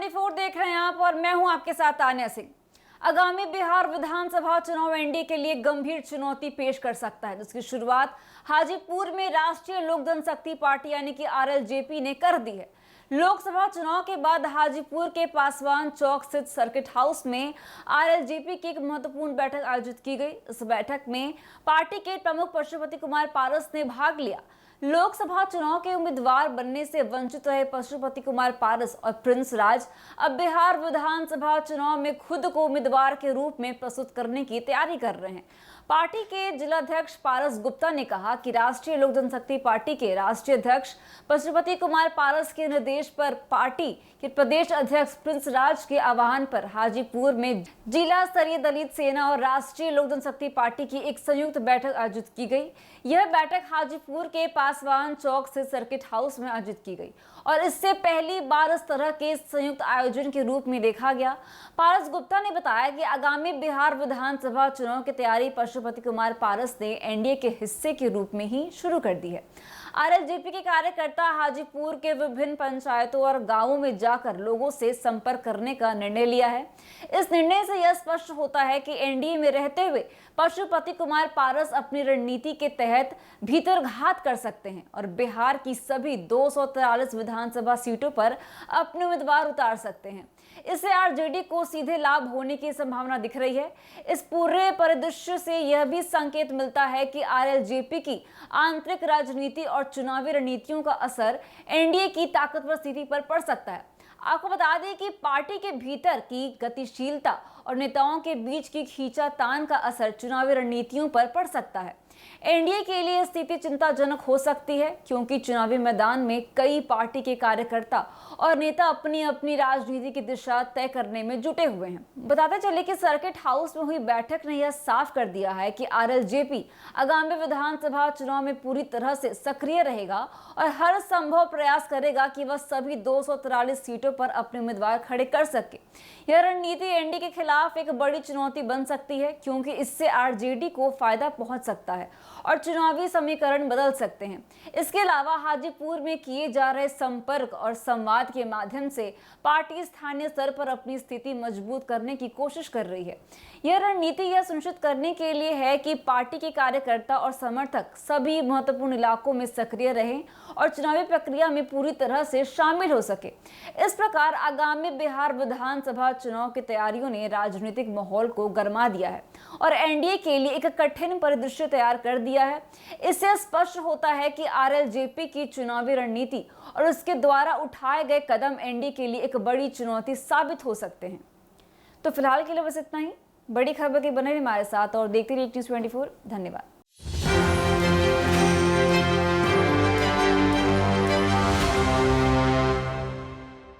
24 देख रहे हैं आप और मैं हूं आपके साथ तान्या सिंह। आगामी बिहार विधानसभा चुनाव एनडीए के लिए गंभीर चुनौती पेश कर सकता है, जिसकी शुरुआत हाजीपुर में राष्ट्रीय लोक जनशक्ति पार्टी यानी कि आरएलजेपी ने कर दी है। लोकसभा चुनाव के बाद हाजीपुर के पासवान चौक स्थित सर्किट हाउस में आरएलजेपी की एक महत्वपूर्ण बैठक आयोजित की गई। इस बैठक में पार्टी के प्रमुख पशुपति कुमार पारस ने भाग लिया। लोकसभा चुनाव के उम्मीदवार बनने से वंचित रहे पशुपति कुमार पारस और प्रिंस राज अब बिहार विधानसभा चुनाव में खुद को उम्मीदवार के रूप में प्रस्तुत करने की तैयारी कर रहे हैं। पार्टी के जिलाध्यक्ष पारस गुप्ता ने कहा कि राष्ट्रीय लोक जनशक्ति पार्टी के राष्ट्रीय अध्यक्ष पशुपति कुमार पारस के निर्देश पर पार्टी के प्रदेश अध्यक्ष प्रिंस राज के आह्वान पर हाजीपुर में जिला स्तरीय दलित सेना और राष्ट्रीय लोक जनशक्ति पार्टी की एक संयुक्त बैठक आयोजित की गई। यह बैठक हाजीपुर के पासवान चौक से सर्किट हाउस में आयोजित की गई और इससे पहली बार इस तरह के संयुक्त आयोजन के रूप में देखा गया। पारस गुप्ता ने बताया कि आगामी बिहार विधानसभा चुनाव की तैयारी पशुपति कुमार पारस ने एनडीए के हिस्से के रूप में ही शुरू कर दी है। आरएलजेपी के कार्यकर्ता हाजीपुर के विभिन्न पंचायतों और गांवों में जाकर लोगों से संपर्क करने का निर्णय लिया है। इस निर्णय से यह स्पष्ट होता है कि एनडीए में रहते हुए पशुपति कुमार पारस अपनी रणनीति के तहत भीतरघात कर सकते हैं और बिहार की सभी 243 विधानसभा सीटों पर अपने उम्मीदवार उतार सकते हैं। इससे आरजेडी को सीधे लाभ होने की संभावना दिख रही है। इस पूरे परिदृश्य से यह भी संकेत मिलता है कि आरएलजेपी की आंतरिक राजनीति और चुनावी रणनीतियों का असर एनडीए की ताकतवर स्थिति पर पड़ सकता है। आपको बता दें कि पार्टी के भीतर की गतिशीलता और नेताओं के बीच की खींचातान का असर चुनावी रणनीतियों पर पड़ सकता है। एनडीए के लिए स्थिति चिंताजनक हो सकती है, क्योंकि चुनावी मैदान में कई पार्टी के कार्यकर्ता और नेता अपनी अपनी राजनीति की दिशा तय करने में जुटे हुए हैं। बताते चले कि सर्किट हाउस में हुई बैठक ने यह साफ कर दिया है कि आरएलजेपी आगामी विधानसभा चुनाव में पूरी तरह से सक्रिय रहेगा और हर संभव प्रयास करेगा कि वह सभी 243 सीटों पर अपने उम्मीदवार खड़े कर सके। यह रणनीति एनडीए के खिलाफ एक बड़ी चुनौती बन सकती है, क्योंकि इससे आरजेडी को फायदा पहुंच सकता है और चुनावी समीकरण बदल सकते हैं। इसके अलावा हाजीपुर में किए जा रहे संपर्क और संवाद के माध्यम से पार्टी स्थानीय स्तर पर अपनी स्थिति मजबूत करने की कोशिश कर रही है। यह रणनीति यह सुनिश्चित करने के लिए है कि पार्टी के कार्यकर्ता और समर्थक सभी महत्वपूर्ण इलाकों में सक्रिय रहें और चुनावी प्रक्रिया में पूरी तरह से शामिल हो सके। इस प्रकार आगामी बिहार विधानसभा चुनाव की तैयारियों ने राजनीतिक माहौल को गरमा दिया है और एनडीए के लिए एक कठिन परिदृश्य तैयार कर दिया है। इससे स्पष्ट होता है कि आरएलजेपी की चुनावी रणनीति और उसके द्वारा उठाए गए कदम एनडीए के लिए एक बड़ी चुनौती साबित हो सकते हैं। तो फिलहाल के लिए बस इतना ही। बड़ी खबर के बने रहिए हमारे साथ और देखते रहिए न्यूज़ 24। धन्यवाद।